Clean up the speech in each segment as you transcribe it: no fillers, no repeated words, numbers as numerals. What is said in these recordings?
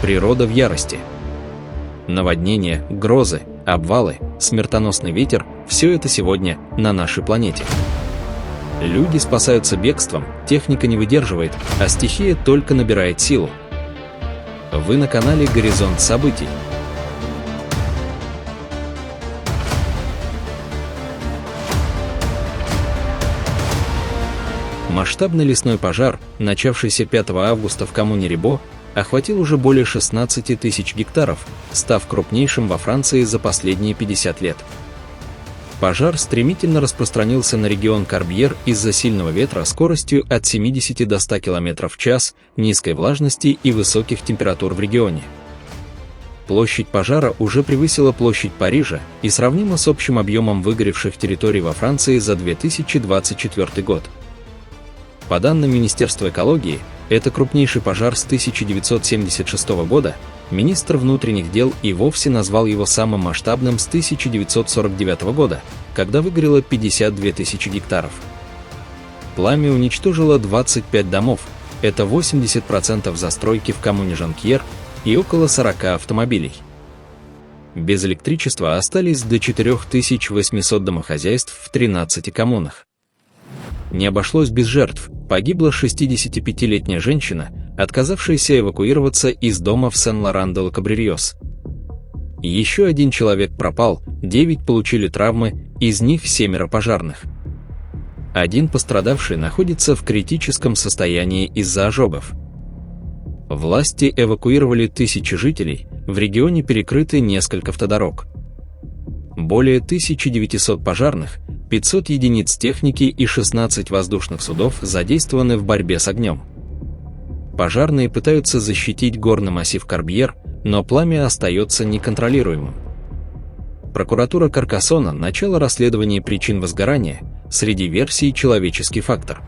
Природа в ярости. Наводнения, грозы, обвалы, смертоносный ветер – все это сегодня на нашей планете. Люди спасаются бегством, техника не выдерживает, а стихия только набирает силу. Вы на канале «Горизонт событий». Масштабный лесной пожар, начавшийся 5 августа в коммуне Рибо, охватил уже более 16 тысяч гектаров, став крупнейшим во Франции за последние 50 лет. Пожар стремительно распространился на регион Корбьер из-за сильного ветра скоростью от 70 до 100 км в час, низкой влажности и высоких температур в регионе. Площадь пожара уже превысила площадь Парижа и сравнима с общим объемом выгоревших территорий во Франции за 2024 год. По данным Министерства экологии, это крупнейший пожар с 1976 года, министр внутренних дел и вовсе назвал его самым масштабным с 1949 года, когда выгорело 52 тысячи гектаров. Пламя уничтожило 25 домов, это 80% застройки в коммуне Жанкьер и около 40 автомобилей. Без электричества остались до 4800 домохозяйств в 13 коммунах. Не обошлось без жертв. Погибла 65-летняя женщина, отказавшаяся эвакуироваться из дома в Сен-Лоран-де-Ла-Кабрильос. Еще один человек пропал, 9 получили травмы, из них 7 пожарных. Один пострадавший находится в критическом состоянии из-за ожогов. Власти эвакуировали тысячи жителей, в регионе перекрыты несколько автодорог. Более 1900 пожарных, 500 единиц техники и 16 воздушных судов задействованы в борьбе с огнем. Пожарные пытаются защитить горный массив Корбьер, но пламя остается неконтролируемым. Прокуратура Каркассона начала расследование причин возгорания, среди версий человеческий фактор.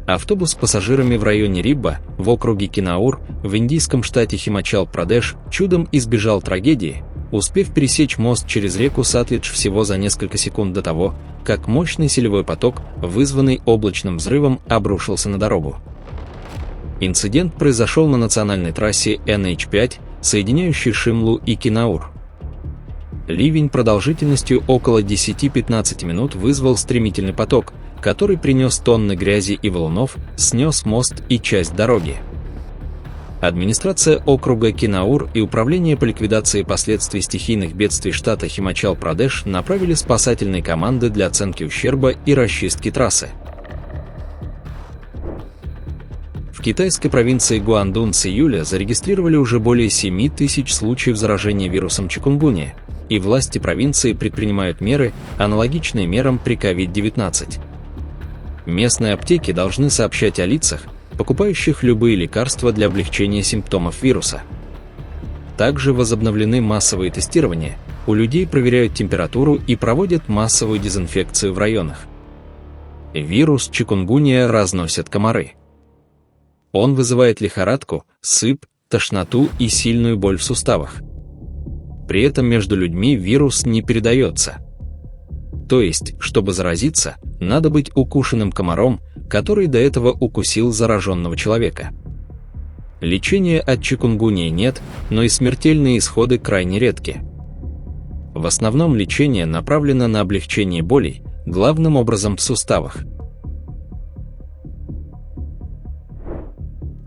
Автобус с пассажирами в районе Рибба, в округе Кинаур, в индийском штате Химачал-Прадеш, чудом избежал трагедии, успев пересечь мост через реку Сатлидж всего за несколько секунд до того, как мощный селевой поток, вызванный облачным взрывом, обрушился на дорогу. Инцидент произошел на национальной трассе NH5, соединяющей Шимлу и Кинаур. Ливень продолжительностью около 10-15 минут вызвал стремительный поток, который принес тонны грязи и валунов, снес мост и часть дороги. Администрация округа Кинаур и Управление по ликвидации последствий стихийных бедствий штата Химачал-Прадеш направили спасательные команды для оценки ущерба и расчистки трассы. В китайской провинции Гуандун с июля зарегистрировали уже более 7 тысяч случаев заражения вирусом чикунгунья, и власти провинции предпринимают меры, аналогичные мерам при COVID-19. Местные аптеки должны сообщать о лицах, покупающих любые лекарства для облегчения симптомов вируса. Также возобновлены массовые тестирования, у людей проверяют температуру и проводят массовую дезинфекцию в районах. Вирус чикунгунья разносят комары. Он вызывает лихорадку, сыпь, тошноту и сильную боль в суставах. При этом между людьми вирус не передается. То есть, чтобы заразиться, надо быть укушенным комаром, который до этого укусил зараженного человека. Лечения от чикунгуньи нет, но и смертельные исходы крайне редки. В основном лечение направлено на облегчение болей, главным образом в суставах.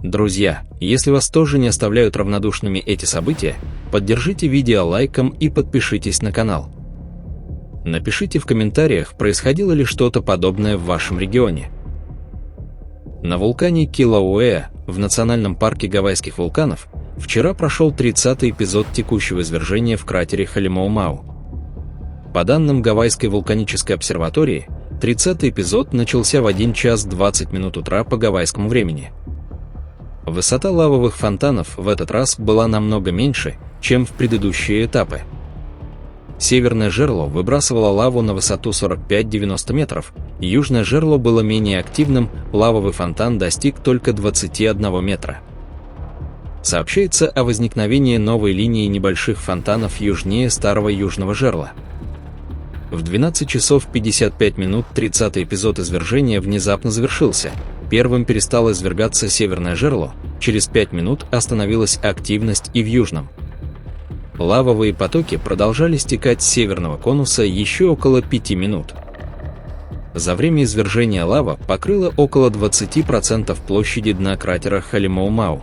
Друзья, если вас тоже не оставляют равнодушными эти события, поддержите видео лайком и подпишитесь на канал. Напишите в комментариях, происходило ли что-то подобное в вашем регионе. На вулкане Килауэа, в национальном парке гавайских вулканов, вчера прошел 30-й эпизод текущего извержения в кратере Халимау-Мау. По данным Гавайской вулканической обсерватории, 30-й эпизод начался в 1 час 20 минут утра по гавайскому времени. Высота лавовых фонтанов в этот раз была намного меньше, чем в предыдущие этапы. Северное жерло выбрасывало лаву на высоту 45-90 метров, южное жерло было менее активным, лавовый фонтан достиг только 21 метра. Сообщается о возникновении новой линии небольших фонтанов южнее старого южного жерла. В 12 часов 55 минут 30-й эпизод извержения внезапно завершился. Первым перестало извергаться северное жерло, через 5 минут остановилась активность и в южном. Лавовые потоки продолжали стекать с северного конуса еще около 5 минут. За время извержения лава покрыла около 20% площади дна кратера Халимоу-Мау.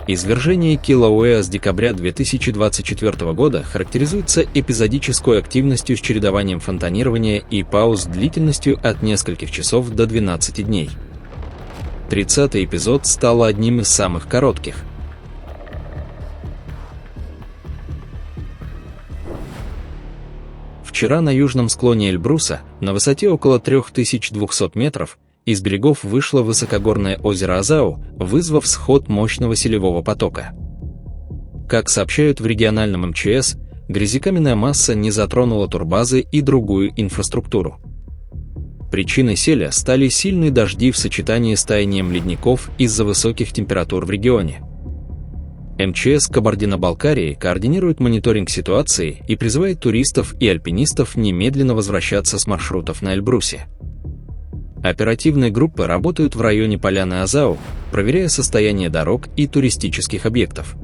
Извержение Килауэа с декабря 2024 года характеризуется эпизодической активностью с чередованием фонтанирования и пауз длительностью от нескольких часов до 12 дней. 30-й эпизод стал одним из самых коротких. Вчера на южном склоне Эльбруса, на высоте около 3200 метров, из берегов вышло высокогорное озеро Азау, вызвав сход мощного селевого потока. Как сообщают в региональном МЧС, грязекаменная масса не затронула турбазы и другую инфраструктуру. Причиной селя стали сильные дожди в сочетании с таянием ледников из-за высоких температур в регионе. МЧС Кабардино-Балкарии координирует мониторинг ситуации и призывает туристов и альпинистов немедленно возвращаться с маршрутов на Эльбрусе. Оперативные группы работают в районе поляны Азау, проверяя состояние дорог и туристических объектов.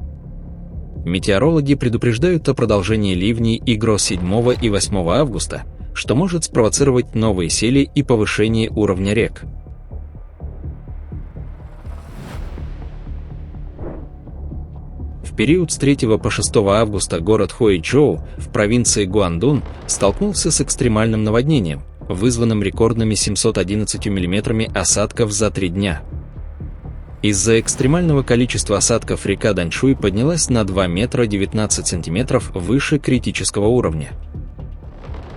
Метеорологи предупреждают о продолжении ливней и гроз 7 и 8 августа, что может спровоцировать новые сели и повышение уровня рек. В период с 3 по 6 августа город Хуэйчжоу в провинции Гуандун столкнулся с экстремальным наводнением, вызванным рекордными 711 мм осадков за 3 дня. Из-за экстремального количества осадков река Даньшуй поднялась на 2 метра 19 сантиметров выше критического уровня.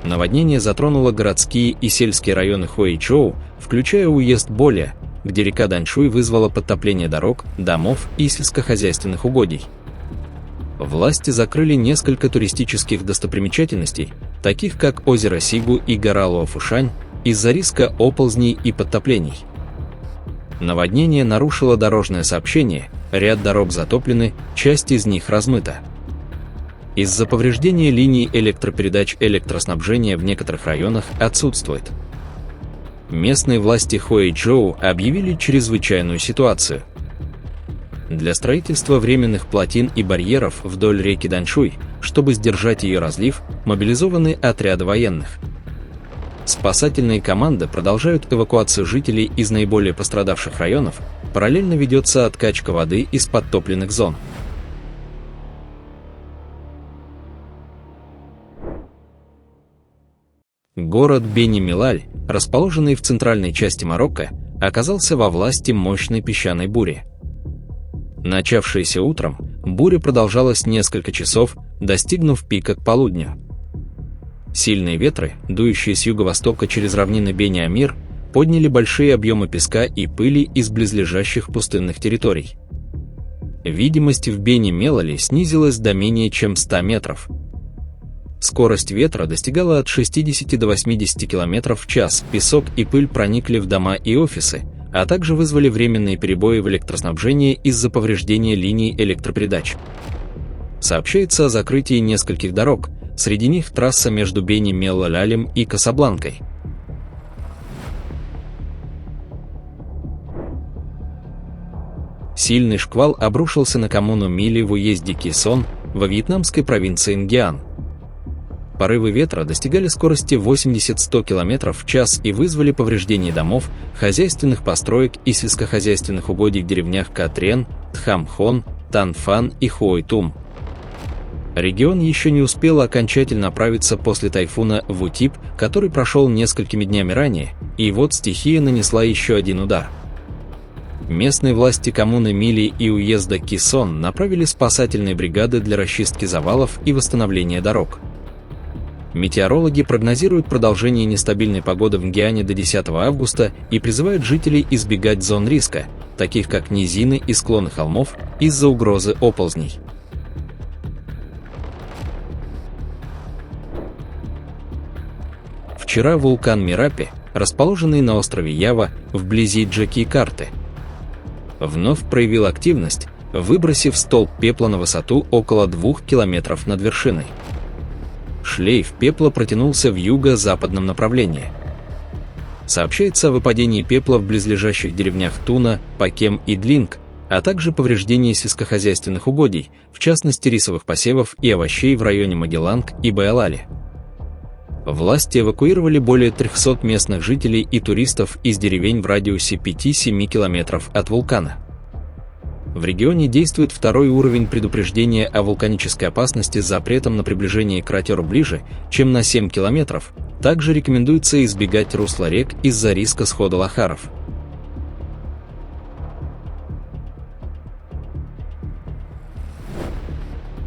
Наводнение затронуло городские и сельские районы Хуэйчжоу, включая уезд Боля, где река Даньшуй вызвала подтопление дорог, домов и сельскохозяйственных угодий. Власти закрыли несколько туристических достопримечательностей, таких как озеро Сигу и гора Луофушань, из-за риска оползней и подтоплений. Наводнение нарушило дорожное сообщение, ряд дорог затоплены, часть из них размыта. Из-за повреждения линий электропередач электроснабжения в некоторых районах отсутствует. Местные власти Хуэйчжоу объявили чрезвычайную ситуацию. Для строительства временных плотин и барьеров вдоль реки Даньшуй, чтобы сдержать ее разлив, мобилизованы отряды военных. Спасательные команды продолжают эвакуацию жителей из наиболее пострадавших районов, параллельно ведется откачка воды из подтопленных зон. Город Бени-Мелаль, расположенный в центральной части Марокко, оказался во власти мощной песчаной бури. Начавшаяся утром, буря продолжалась несколько часов, достигнув пика к полудню. Сильные ветры, дующие с юго-востока через равнины Бени-Амир, подняли большие объемы песка и пыли из близлежащих пустынных территорий. Видимость в Бени-Мелале снизилась до менее чем 100 метров. Скорость ветра достигала от 60 до 80 км в час, песок и пыль проникли в дома и офисы, а также вызвали временные перебои в электроснабжении из-за повреждения линий электропередач. Сообщается о закрытии нескольких дорог, среди них трасса между Бени-Мелалем и Касабланкой. Сильный шквал обрушился на коммуну Мили в уезде Кесон во вьетнамской провинции Нгиан. Порывы ветра достигали скорости 80-100 км в час и вызвали повреждение домов, хозяйственных построек и сельскохозяйственных угодий в деревнях Катрен, Тхамхон, Танфан и Хуойтум. Регион еще не успел окончательно оправиться после тайфуна Вутип, который прошел несколькими днями ранее, и вот стихия нанесла еще один удар. Местные власти коммуны Мили и уезда Кесон направили спасательные бригады для расчистки завалов и восстановления дорог. Метеорологи прогнозируют продолжение нестабильной погоды в Нгиане до 10 августа и призывают жителей избегать зон риска, таких как низины и склоны холмов, из-за угрозы оползней. Вчера вулкан Мерапи, расположенный на острове Ява, вблизи Джакикарты, вновь проявил активность, выбросив столб пепла на высоту около 2 километров над вершиной. шлейф пепла протянулся в юго-западном направлении. Сообщается о выпадении пепла в близлежащих деревнях Туна, Пакем и Длинг, а также повреждении сельскохозяйственных угодий, в частности рисовых посевов и овощей в районе Магелланг и Баэлали. Власти эвакуировали более 300 местных жителей и туристов из деревень в радиусе 5-7 километров от вулкана. В регионе действует второй уровень предупреждения о вулканической опасности с запретом на приближение к кратеру ближе, чем на 7 километров. Также рекомендуется избегать русла рек из-за риска схода лохаров.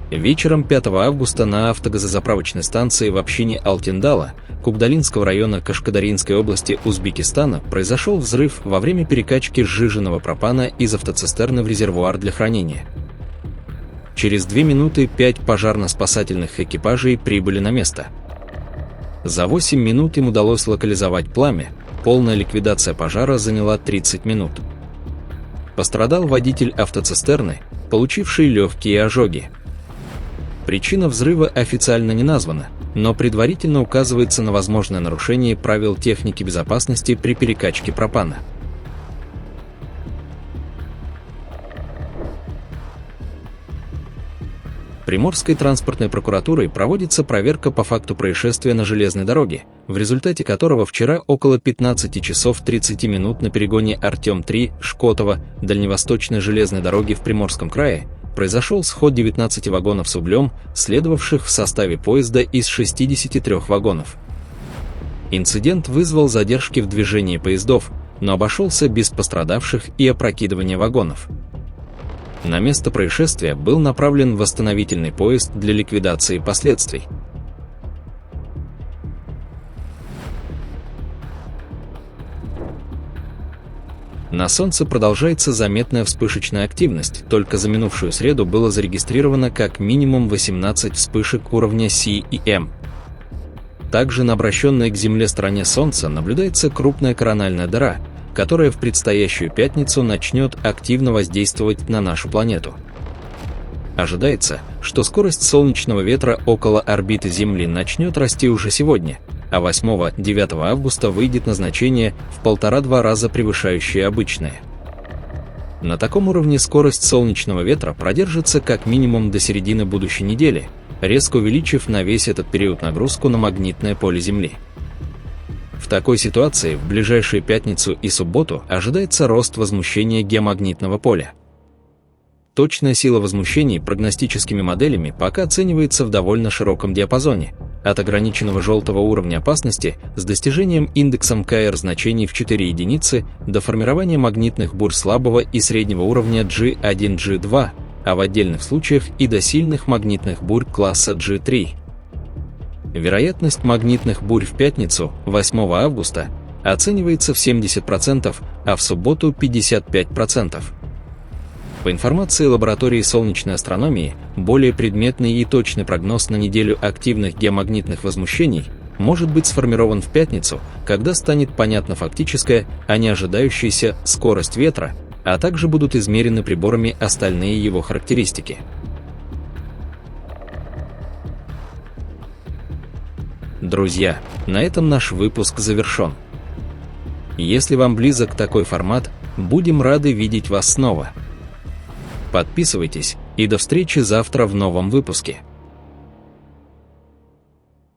Вечером 5 августа на автогазозаправочной станции в общине Алтиндала, Кугдалинского района Кашкадаринской области Узбекистана произошел взрыв во время перекачки сжиженного пропана из автоцистерны в резервуар для хранения. Через 2 минуты 5 пожарно-спасательных экипажей прибыли на место. За 8 минут им удалось локализовать пламя, полная ликвидация пожара заняла 30 минут. Пострадал водитель автоцистерны, получивший легкие ожоги. Причина взрыва официально не названа, но предварительно указывается на возможное нарушение правил техники безопасности при перекачке пропана. Приморской транспортной прокуратурой проводится проверка по факту происшествия на железной дороге, в результате которого вчера около 15 часов 30 минут на перегоне Артем-3 Шкотова дальневосточной железной дороги в Приморском крае произошел сход 19 вагонов с углем, следовавших в составе поезда из 63 вагонов. Инцидент вызвал задержки в движении поездов, но обошелся без пострадавших и опрокидывания вагонов. На место происшествия был направлен восстановительный поезд для ликвидации последствий. На Солнце продолжается заметная вспышечная активность, только за минувшую среду было зарегистрировано как минимум 18 вспышек уровня С и М. Также на обращенной к Земле стороне Солнца наблюдается крупная корональная дыра, которая в предстоящую пятницу начнет активно воздействовать на нашу планету. Ожидается, что скорость солнечного ветра около орбиты Земли начнет расти уже сегодня, а 8-9 августа выйдет на значение в 1,5-2 раза превышающее обычное. На таком уровне скорость солнечного ветра продержится как минимум до середины будущей недели, резко увеличив на весь этот период нагрузку на магнитное поле Земли. В такой ситуации в ближайшую пятницу и субботу ожидается рост возмущения геомагнитного поля. Точная сила возмущений прогностическими моделями пока оценивается в довольно широком диапазоне, от ограниченного желтого уровня опасности с достижением индексом КР значений в 4 единицы до формирования магнитных бурь слабого и среднего уровня G1, G2, а в отдельных случаях и до сильных магнитных бурь класса G3. Вероятность магнитных бурь в пятницу, 8 августа, оценивается в 70%, а в субботу 55%. По информации лаборатории солнечной астрономии, более предметный и точный прогноз на неделю активных геомагнитных возмущений может быть сформирован в пятницу, когда станет понятна фактическая, а не ожидающаяся скорость ветра, а также будут измерены приборами остальные его характеристики. Друзья, на этом наш выпуск завершен. Если вам близок такой формат, будем рады видеть вас снова. Подписывайтесь и до встречи завтра в новом выпуске.